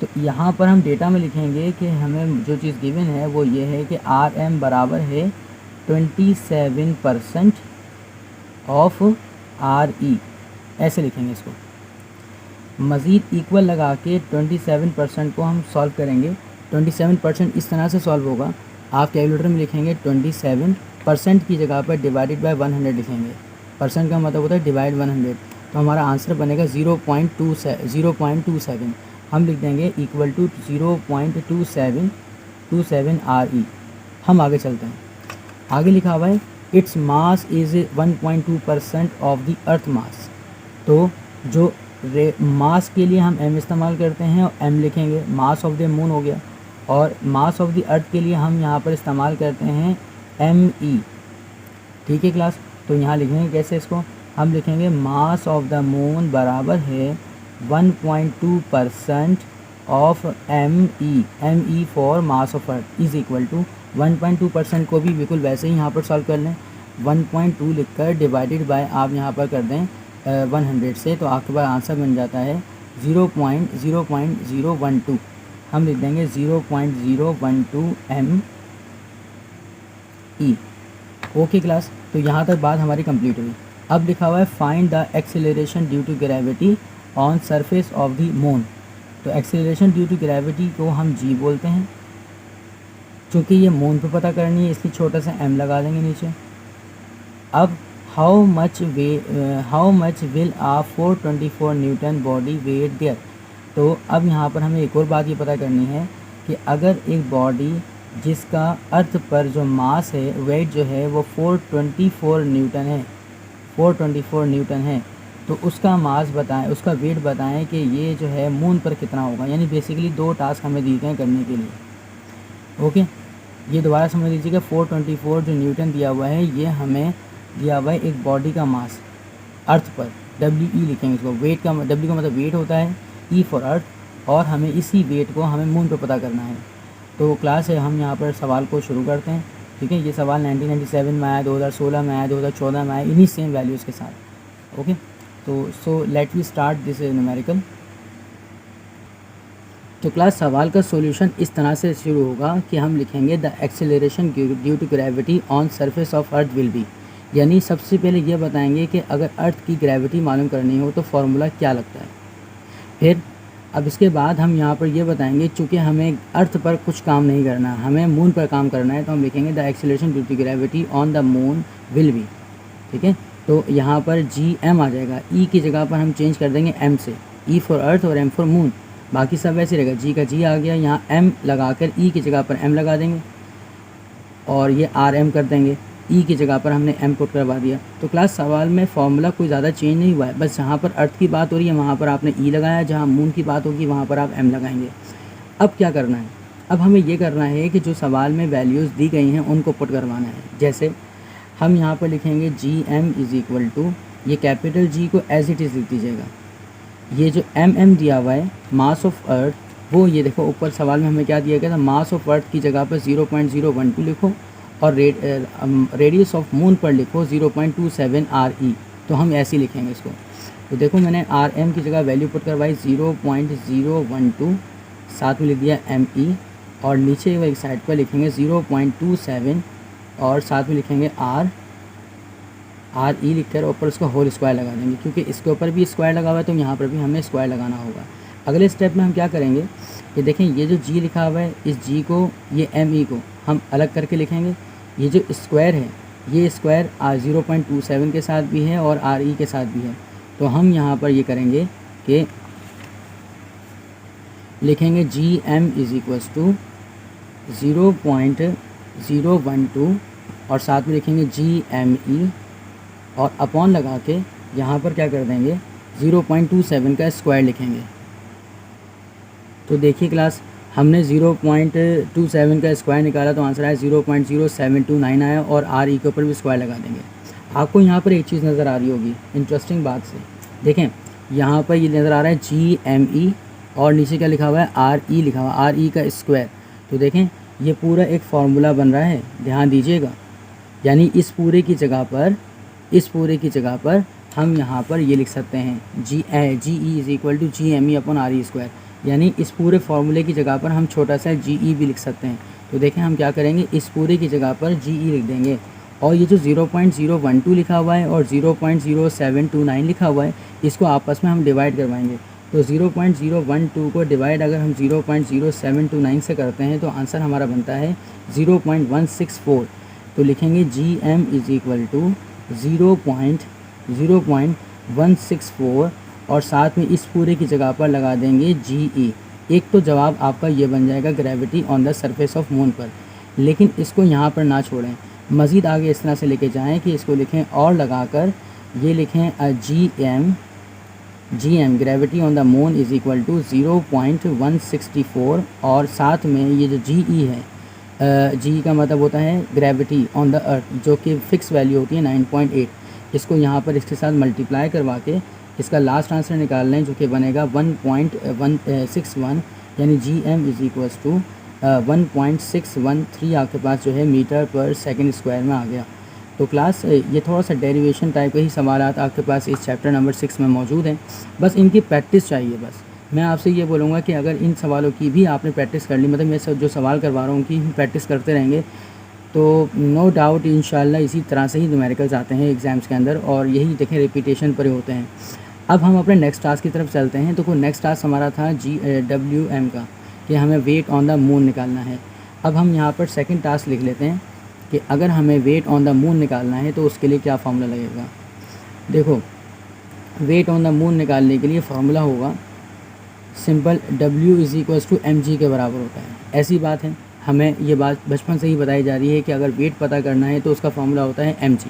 तो यहाँ पर हम डेटा में लिखेंगे कि हमें जो चीज़ गिवन है वो ये है कि आर एम बराबर है 27% ऑफ आर ई, ऐसे लिखेंगे इसको। मज़ीद इक्वल लगा के 27% को हम सॉल्व करेंगे। 27% इस तरह से सॉल्व होगा, आप कैलकुलेटर में लिखेंगे 27% की जगह पर डिवाइडेड बाय 100 लिखेंगे। परसेंट का मतलब होता है डिवाइड 100, तो हमारा आंसर बनेगा 0.27। हम लिख देंगे इक्वल टू 0.27 आर ई। हम आगे चलते हैं। आगे लिखा हुआ है its mass is 1.2% of the earth mass. तो जो मास के लिए हम एम इस्तेमाल करते हैं और एम लिखेंगे, मास ऑफ द मून हो गया, और मास ऑफ द अर्थ के लिए हम यहाँ पर इस्तेमाल करते हैं एम ई। ठीक है क्लास, तो यहाँ लिखेंगे कैसे इसको, हम लिखेंगे मास ऑफ द मून बराबर है 1.2% of M E for mass of earth is equal to 1.2% को भी बिल्कुल वैसे ही यहाँ पर सॉल्व कर लें, 1.2 लिखकर डिवाइडेड बाय आप यहाँ पर कर दें 100 से, तो आपके पास आंसर बन जाता है 0.012। हम लिख देंगे 0.012 एम ई। ओके क्लास, तो यहाँ तक बात हमारी कंप्लीट हुई। अब लिखा हुआ है find the acceleration due to gravity on surface of the moon. तो एक्सेलरेशन ड्यू टू ग्रेविटी को हम जी बोलते हैं, चूँकि ये मून पे पता करनी है इसलिए छोटा सा एम लगा देंगे नीचे। अब how much will a 424 newton body weight there. तो अब यहाँ पर हमें एक और बात ये पता करनी है कि अगर एक बॉडी जिसका अर्थ पर जो मास है, वेट जो है वो 424 न्यूटन है, 424 न्यूटन है, तो उसका मास बताएं, उसका वेट बताएं कि ये जो है मून पर कितना होगा। यानी बेसिकली दो टास्क हमें दिए गए करने के लिए। ओके, ये दोबारा समझ लीजिएगा, 424 जो न्यूटन दिया हुआ है ये हमें दिया हुआ है एक बॉडी का मास अर्थ पर, डब्ल्यू ई लिखेंगे इसको। वेट का डब्ल्यू का मतलब वेट होता है, ई फॉर अर्थ, और हमें इसी वेट को हमें मून पर पता करना है। तो क्लास है, हम यहाँ पर सवाल को शुरू करते हैं। ठीक है, ये सवाल 1997 में आया, 2016 में आया, 2014 में आया, इन्हीं सेम वैल्यूज़ के साथ। ओके, तो so let we start this numerical. तो क्लास सवाल का सॉल्यूशन इस तरह से शुरू होगा कि हम लिखेंगे the acceleration due to gravity on surface of earth will be. यानी सबसे पहले ये बताएंगे कि अगर अर्थ की ग्रेविटी मालूम करनी हो तो फार्मूला क्या लगता है। फिर अब इसके बाद हम यहाँ पर ये बताएंगे, चूँकि हमें अर्थ पर कुछ काम नहीं करना, हमें मून पर काम करना है, तो हम लिखेंगे the acceleration due to gravity on the moon will be. ठीक है, तो यहाँ पर जी एम आ जाएगा, ई की जगह पर हम चेंज कर देंगे एम से, ई फॉर अर्थ और एम फॉर मून, बाकी सब वैसे रहेगा। जी का जी आ गया, यहाँ एम लगाकर ई की जगह पर एम लगा देंगे और ये आर एम कर देंगे, ई की जगह पर हमने एम पुट करवा दिया। तो क्लास सवाल में फार्मूला कोई ज़्यादा चेंज नहीं हुआ है, बस जहाँ पर अर्थ की बात हो रही है वहाँ पर आपने ई लगाया, जहाँ मून की बात होगी वहाँ पर आप एम लगाएंगे। अब क्या करना है, अब हमें ये करना है कि जो सवाल में वैल्यूज़ दी गई हैं उनको पुट करवाना है। जैसे हम यहाँ पर लिखेंगे G M is equal to, ये कैपिटल जी को एज इट इज़ लिख दीजिएगा, ये जो एम दिया हुआ है मास ऑफ अर्थ, वो ये देखो ऊपर सवाल में हमें क्या दिया गया था, मास ऑफ अर्थ की जगह पर 0.012 लिखो और रेडियस ऑफ मून पर लिखो 0.27 RE। तो हम ऐसे ही लिखेंगे इसको। तो देखो मैंने RM की जगह वैल्यू पुट करवाई 0.012, साथ में लिख दिया ME, और नीचे एक साइड पर लिखेंगे 0.27 और साथ में लिखेंगे RE लिखकर ऊपर उसका होल स्क्वायर लगा देंगे, क्योंकि इसके ऊपर भी स्क्वायर लगा हुआ है तो यहाँ पर भी हमें स्क्वायर लगाना होगा। अगले स्टेप में हम क्या करेंगे, ये देखें ये जो जी लिखा हुआ है, इस जी को, ये ME को हम अलग करके लिखेंगे। ये जो स्क्वायर है, ये स्क्वायर 0.27 के साथ भी है और RE के साथ भी है। तो हम यहाँ पर ये करेंगे कि लिखेंगे G M is equals to 0.012 और साथ में लिखेंगे GME और अपॉन लगा के यहाँ पर क्या कर देंगे 0.27 का स्क्वायर लिखेंगे। तो देखिए क्लास, हमने 0.27 का स्क्वायर निकाला तो आंसर आया 0.0729 आया, और RE के ऊपर भी स्क्वायर लगा देंगे। आपको यहाँ पर एक चीज़ नज़र आ रही होगी इंटरेस्टिंग बात से, देखें यहाँ पर ये नज़र आ रहा है GME और नीचे क्या लिखा हुआ है RE लिखा हुआ है, RE का स्क्वायर। तो देखें ये पूरा एक फार्मूला बन रहा है, ध्यान दीजिएगा। यानी इस पूरे की जगह पर हम यहाँ पर ये लिख सकते हैं G E is equal to GME upon RE square. यानी इस पूरे फार्मूले की जगह पर हम छोटा सा GE भी लिख सकते हैं। तो देखें हम क्या करेंगे, इस पूरे की जगह पर GE लिख देंगे, और ये जो 0.012 लिखा हुआ है और 0.0729 लिखा हुआ है, इसको आपस में हम डिवाइड करवाएंगे। तो 0.012 को डिवाइड अगर हम 0.0729 से करते हैं तो आंसर हमारा बनता है 0.164। तो लिखेंगे GM इज़ इक्वल टू 0.164 और साथ में इस पूरे की जगह पर लगा देंगे GE। एक तो जवाब आपका ये बन जाएगा gravity on the surface of moon पर। लेकिन इसको यहाँ पर ना छोड़ें, मज़ीद आगे इस तरह से लेके जाएं कि इसको लिखें और लगाकर ये लिखें GM gravity on the moon is equal to 0.164 और साथ में ये जो GE है, जी का मतलब होता है ग्रेविटी ऑन द अर्थ, जो कि फ़िक्स वैल्यू होती है 9.8। इसको यहाँ पर इसके साथ मल्टीप्लाई करवा के इसका लास्ट आंसर निकाल लें, जो कि बनेगा 1.161, यानी GM इज़ इक्वल्स टू 1.613 आपके पास जो है मीटर पर सेकंड स्क्वायर में आ गया। तो क्लास ये थोड़ा सा डेरिवेशन टाइप के ही सवालात आपके पास इस चैप्टर नंबर 6 में मौजूद हैं, बस इनकी प्रैक्टिस चाहिए। बस मैं आपसे ये बोलूँगा कि अगर इन सवालों की भी आपने प्रैक्टिस कर ली, मतलब मैं जो सवाल करवा रहा हूँ कि प्रैक्टिस करते रहेंगे, तो नो डाउट इंशाल्लाह इसी तरह से ही न्यूमेरिकल्स आते हैं एग्ज़ाम्स के अंदर, और यही देखें रिपीटेशन पर होते हैं। अब हम अपने नेक्स्ट टास्क की तरफ चलते हैं। तो कोई नेक्स्ट टास्क हमारा था WM का, कि हमें वेट ऑन द मून निकालना है। अब हम यहाँ पर सेकंड टास्क लिख लेते हैं कि अगर हमें वेट ऑन द मून निकालना है तो उसके लिए क्या फार्मूला लगेगा। देखो, वेट ऑन द मून निकालने के लिए फार्मूला होगा सिंपल, W = mg के बराबर होता है। ऐसी बात है, हमें ये बात बचपन से ही बताई जा रही है कि अगर वेट पता करना है तो उसका फार्मूला होता है mg।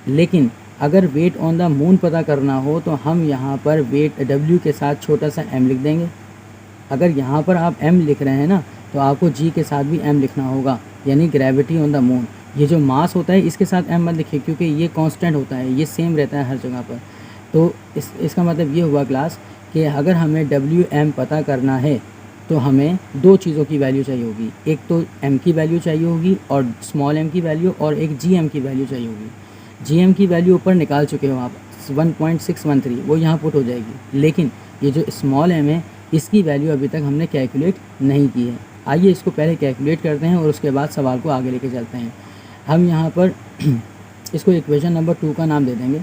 लेकिन अगर वेट ऑन द मून पता करना हो तो हम यहाँ पर वेट W के साथ छोटा सा m लिख देंगे। अगर यहाँ पर आप m लिख रहे हैं ना, तो आपको g के साथ भी m लिखना होगा, यानी ग्रेविटी ऑन द मून। ये जो मास होता है इसके साथ m मत लिखिए, क्योंकि ये कांस्टेंट होता है, ये सेम रहता है हर जगह पर। तो इसका मतलब ये हुआ क्लास कि अगर हमें WM पता करना है तो हमें दो चीज़ों की वैल्यू चाहिए होगी, एक तो m की वैल्यू चाहिए होगी और स्मॉल m की वैल्यू, और एक GM की वैल्यू चाहिए होगी। GM की वैल्यू ऊपर निकाल चुके हो आप, 1.613, वो यहाँ पुट हो जाएगी। लेकिन ये जो स्मॉल m है इसकी वैल्यू अभी तक हमने कैलकुलेट नहीं की है। आइए इसको पहले कैलकुलेट करते हैं और उसके बाद सवाल को आगे लेके चलते हैं। हम यहाँ पर इसको इक्वेशन नंबर 2 का नाम दे देंगे।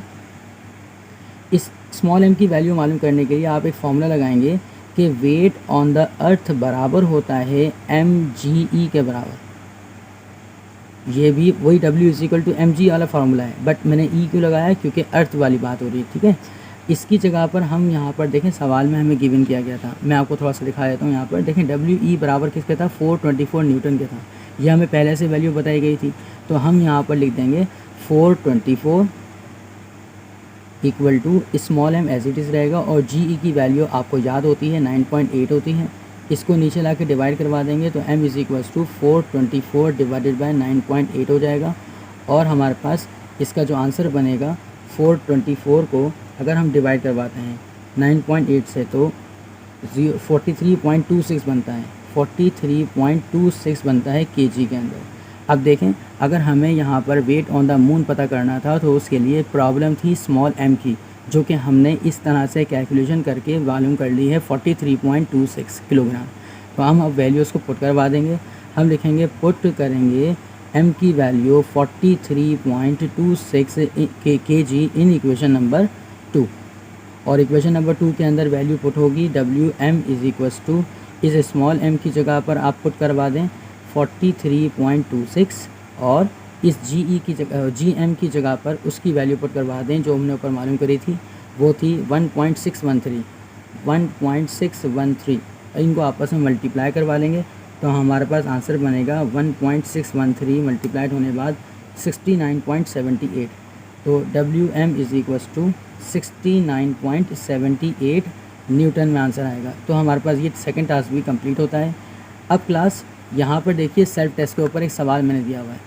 इस स्मॉल m की वैल्यू मालूम करने के लिए आप एक फॉर्मूला लगाएंगे कि वेट ऑन द अर्थ बराबर होता है mge के बराबर। ये भी वही W = mg वाला फार्मूला है, बट मैंने E क्यों लगाया, क्योंकि अर्थ वाली बात हो रही है। ठीक है, इसकी जगह पर हम यहाँ पर देखें, सवाल में हमें गिवन किया गया था, मैं आपको थोड़ा सा दिखा देता हूँ। यहाँ पर देखें WE बराबर किसके था, 424 न्यूटन के था। ये हमें पहले से वैल्यू बताई गई थी, तो हम यहाँ पर लिख देंगे 424 equal to small m as it is रहेगा, और GE की वैल्यू आपको याद होती है 9.8 होती है। इसको नीचे ला के डिवाइड करवा देंगे तो m = 424 डिवाइडेड बाय 9.8 हो जाएगा। और हमारे पास इसका जो आंसर बनेगा 424 को अगर हम डिवाइड करवाते हैं 9.8 से तो 43.26 बनता है, 43.26 बनता है kg के अंदर। अब देखें, अगर हमें यहाँ पर वेट ऑन द मून पता करना था तो उसके लिए प्रॉब्लम थी स्मॉल m की, जो कि हमने इस तरह से कैलकुलेशन करके मालूम कर ली है 43.26 किलोग्राम। तो हम अब वैल्यूज़ को पुट करवा देंगे। हम लिखेंगे, पुट करेंगे m की value 43.26 kg in equation number 2, और इक्वेशन नंबर 2 के अंदर वैल्यू पुट होगी WM = इस स्मॉल m की जगह पर आप पुट करवा दें 43.26, और इस GE की जगह GM की जगह पर उसकी वैल्यू पुट करवा दें जो हमने ऊपर मालूम करी थी, वो थी 1.613। इनको आपस में मल्टीप्लाई करवा लेंगे तो हमारे पास आंसर बनेगा 1.613 मल्टीप्लाइड होने बाद 69.78। तो WM = 69.78 न्यूटन में आंसर आएगा। तो हमारे पास ये सेकंड टास्क भी कंप्लीट होता है। अब क्लास यहाँ पर देखिए, सेल्फ टेस्ट के ऊपर एक सवाल मैंने दिया हुआ है,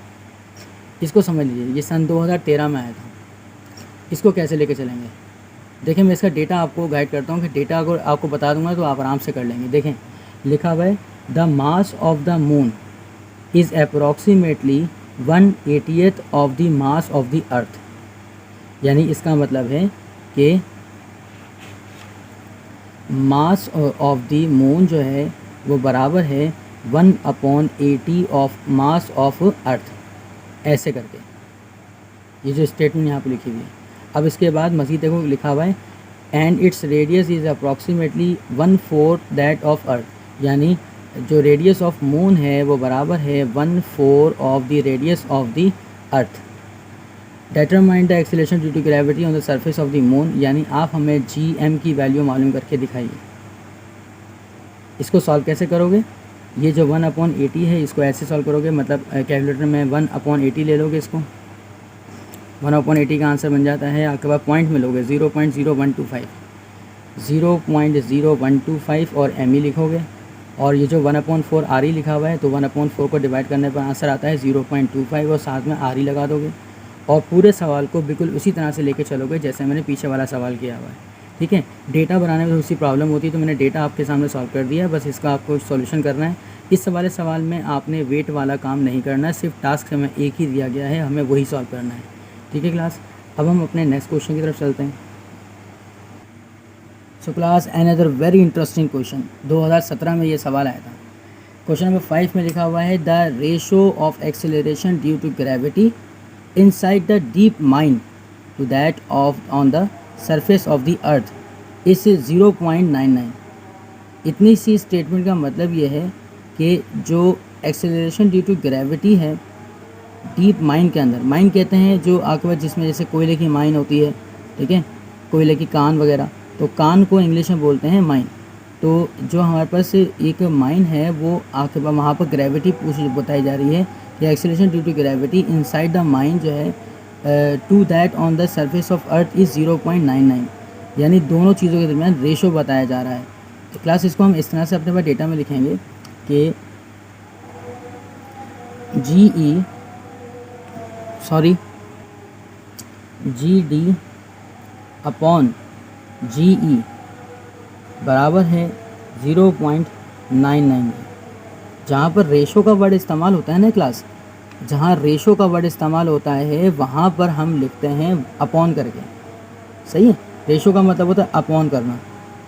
इसको समझ लीजिए। ये सन 2013 में आया था, इसको कैसे लेके चलेंगे। देखें, मैं इसका डेटा आपको गाइड करता हूँ कि डेटा अगर आपको बता दूंगा तो आप आराम से कर लेंगे। देखें, लिखा हुआ है the mass of the moon is approximately 1/80th of the mass of the earth. यानी इसका मतलब है कि मास ऑफ द मून जो है वो बराबर है 1/80 ऑफ मास ऑफ अर्थ, ऐसे करके ये जो स्टेटमेंट यहाँ पे लिखी हुई है। अब इसके बाद मज़ीद देखो, लिखा हुआ है and its radius is approximately 1/4 that of earth. यानी जो रेडियस ऑफ मून है वो बराबर है 1/4 of the radius of the earth. Determine the acceleration due to gravity on the surface of the moon. यानी आप हमें GM की वैल्यू मालूम करके दिखाइए। इसको सॉल्व कैसे करोगे, ये जो 1/80 है इसको ऐसे सॉल्व करोगे, मतलब कैलकुलेटर में 1/80 ले लोगे, इसको 1/80 का आंसर बन जाता है, आपके पास पॉइंट में लोगे 0.0125 और ME लिखोगे, और ये जो 1/4 RE लिखा हुआ है तो 1/4 को डिवाइड करने पर आंसर आता है 0.25 और साथ में RE लगा दोगे, और पूरे सवाल को बिल्कुल उसी तरह से लेके चलोगे जैसे मैंने पीछे वाला सवाल किया हुआ है। ठीक है, डेटा बनाने में थोड़ी सी प्रॉब्लम होती है तो मैंने डेटा आपके सामने सॉल्व कर दिया, बस इसका आपको सॉल्यूशन करना है। इस वाले सवाल में आपने वेट वाला काम नहीं करना है, सिर्फ टास्क हमें एक ही दिया गया है, हमें वही सॉल्व करना है। ठीक है क्लास, अब हम अपने नेक्स्ट क्वेश्चन की तरफ चलते हैं। So class, another very interesting question, 2017 में ये सवाल आया था। क्वेश्चन नंबर 5 में लिखा हुआ है the ratio of acceleration due to gravity inside the deep mine to that of on the surface of the earth is 0.99। इतनी सी स्टेटमेंट का मतलब ये है कि जो एक्सेलरेशन ड्यू टू ग्रेविटी है डीप माइन के अंदर, माइन कहते हैं जो आपके पास जिसमें जैसे कोयले की माइन होती है, ठीक है, कोयले की कान वगैरह, तो कान को इंग्लिश में बोलते हैं माइन। तो जो हमारे पास एक माइन है वो आपके पास वहाँ पर ग्रेविटी बताई जा रही है कि acceleration due to gravity inside the mine जो है to that on the surface of earth is 0.99, यानी दोनों चीज़ों के दरमियान रेशो बताया जा रहा है। तो क्लास इसको हम इस तरह से अपने पास डेटा में लिखेंगे कि जी डी अपॉन जी ई बराबर है 0.99। जहाँ पर रेशो का वर्ड इस्तेमाल होता है ना क्लास, जहाँ रेशो का वर्ड इस्तेमाल होता है वहाँ पर हम लिखते हैं अपॉन करके, सही है। रेशो का मतलब होता है अपॉन करना,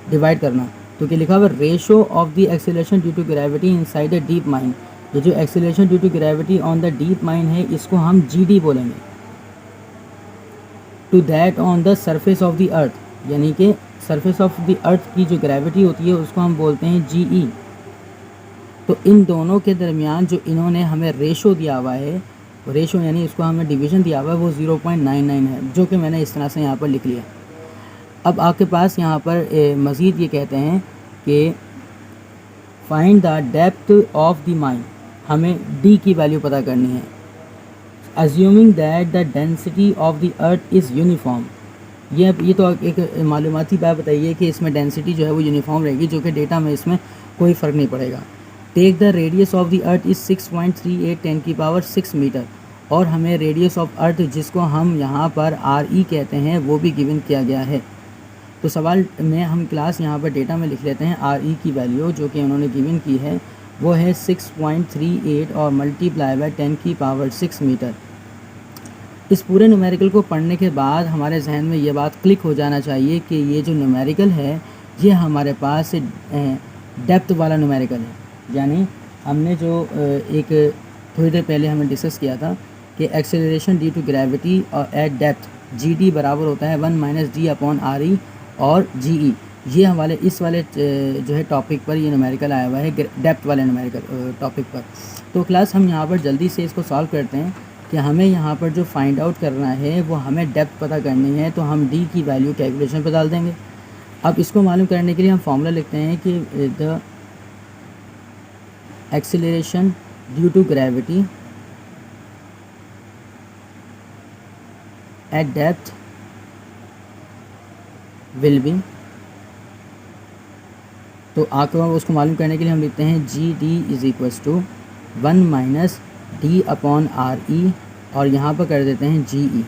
डिवाइड करना। तो क्या लिखा हुआ है, ratio of the acceleration due to gravity inside a deep mine. ये जो acceleration due to gravity on the deep mine है इसको हम जी बोलेंगे, to that on the surface of the earth, यानी कि सरफेस ऑफ द अर्थ की जो ग्रेविटी होती है उसको हम बोलते हैं जी। तो इन दोनों के दरमियान जो इन्होंने हमें रेशो दिया हुआ है, रेशो यानी इसको हमें डिवीज़न दिया हुआ है, वो 0.99 है, जो कि मैंने इस तरह से यहाँ पर लिख लिया। अब आपके पास यहाँ पर मज़ीद ये कहते हैं कि find the depth of the mine, हमें डी की वैल्यू पता करनी है। Assuming that the density of the earth is uniform, ये तो एक मालूमाती बात बताइए कि इसमें डेंसिटी जो है वो यूनिफॉर्म रहेगी, जो कि डेटा में इसमें कोई फ़र्क नहीं पड़ेगा। Take the radius of the earth is 6.38 10 की पावर 6 मीटर, और हमें रेडियस ऑफ अर्थ जिसको हम यहाँ पर आर ई कहते हैं वो भी गिवन किया गया है। तो सवाल में हम क्लास यहाँ पर डेटा में लिख लेते हैं आर ई की वैल्यू जो कि उन्होंने गिवन की है वो है 6.38 और मल्टीप्लाई बाय 10 की पावर 6 मीटर। इस पूरे न्यूमेरिकल को पढ़ने के बाद हमारे जहन में ये बात क्लिक हो जाना चाहिए कि ये जो न्यूमेरिकल है ये हमारे पास डेप्थ वाला न्यूमेरिकल है। यानी हमने जो एक थोड़ी देर पहले हमने डिस्कस किया था कि एक्सेलरेशन ड्यू टू ग्रेविटी और एट डेप्थ जी डी बराबर होता है 1 - d अपॉन आर ई और जी ई। ये हमारे इस वाले जो है टॉपिक पर ये न्यूमेरिकल आया हुआ है, डेप्थ वाले न्यूमेरिकल टॉपिक पर। तो क्लास हम यहाँ पर जल्दी से इसको सॉल्व करते हैं कि हमें यहाँ पर जो फाइंड आउट करना है वो हमें डेप्थ पता करनी है, तो हम डी की वैल्यू कैलकुलेशन पर डाल देंगे। अब इसको मालूम करने के लिए हम फॉर्मूला लिखते हैं कि the acceleration due to gravity at depth will be, तो आपको उसको मालूम करने के लिए हम लिखते हैं G D is equals to 1 - d upon R E, और यहाँ पर कर देते हैं जी ई।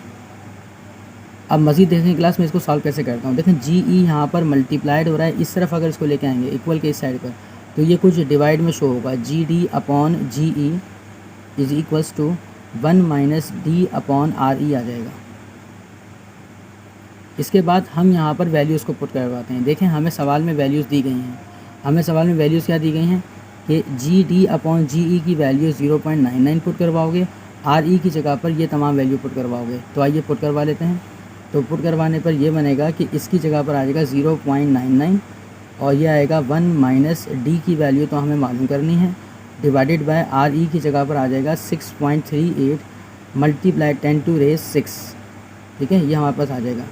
अब मज़ीद देखें क्लास में इसको सॉल्व कैसे करता हूँ। देखें जी ई यहाँ पर मल्टीप्लाइड हो रहा है, इस तरफ अगर इसको लेके आएंगे इक्वल के इस साइड पर तो ये कुछ डिवाइड में शो होगा, G D upon G E is equals to 1 - d upon R E आ जाएगा। इसके बाद हम यहाँ पर वैल्यूज़ को पुट करवाते हैं। देखें हमें सवाल में वैल्यूज़ दी गई हैं, हमें सवाल में वैल्यूज़ क्या दी गई हैं कि जी डी अपॉन जी ई की वैल्यू 0.99 पुट करवाओगे, आर ई की जगह पर ये तमाम वैल्यू पुट करवाओगे। तो आइए पुट करवा लेते हैं। तो पुट करवाने पर ये बनेगा कि इसकी जगह पर आ जाएगा 0.99 और ये आएगा 1 - d की वैल्यू तो हमें मालूम करनी है, डिवाइडेड बाय आर ई की जगह पर आ जाएगा 6.38 मल्टीप्लाई 10⁶, ठीक है, ये हमारे पास आ जाएगा।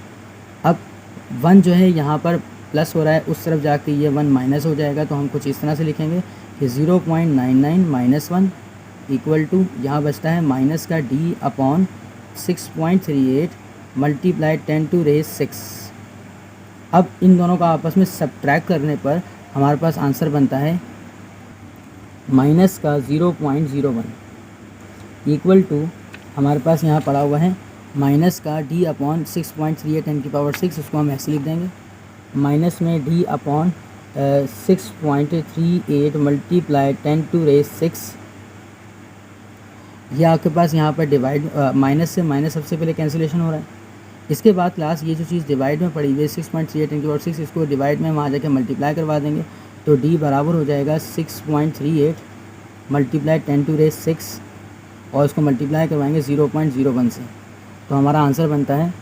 अब 1 जो है यहाँ पर प्लस हो रहा है, उस तरफ जाके ये 1 माइनस हो जाएगा, तो हम कुछ इस तरह से लिखेंगे कि 0.99 - 1 इक्वल टू यहाँ बचता है माइनस का d अपॉन 6.38 मल्टीप्लाई 10⁶। अब इन दोनों का आपस में सब्ट्रैक्ट करने पर हमारे पास आंसर बनता है माइनस का 0.01 इक्वल टू हमारे पास यहाँ पड़ा हुआ है माइनस का d अपॉन 6.38 10 की पावर 6, उसको हम ऐसे लिख देंगे, माइनस में d अपॉन 6.38 मल्टीप्लाई 10⁶। ये आपके पास यहाँ पर डिवाइड माइनस से माइनस सबसे पहले कैंसिलेशन हो रहा है। इसके बाद क्लास ये जो चीज़ डिवाइड में पड़ी हुई है 6.38 10 की पावर 6, इसको डिवाइड में हम आ जाके मल्टीप्लाई करवा देंगे, तो d बराबर हो जाएगा 6.38 मल्टीप्लाई 10⁶, और इसको मल्टीप्लाई करवाएंगे 0.01 से, तो हमारा आंसर बनता है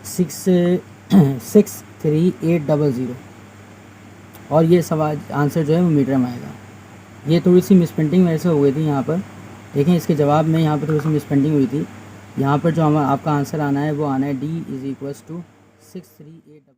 63800, और ये सवाल आंसर जो है वो मीटर में आएगा। ये थोड़ी सी मिसप्रिंटिंग वैसे हो गई थी यहाँ पर, देखें इसके जवाब में यहाँ पर थोड़ी सी मिसप्रिंटिंग हुई थी। यहाँ पर जो आपका आंसर आना है वो आना है D = 6388।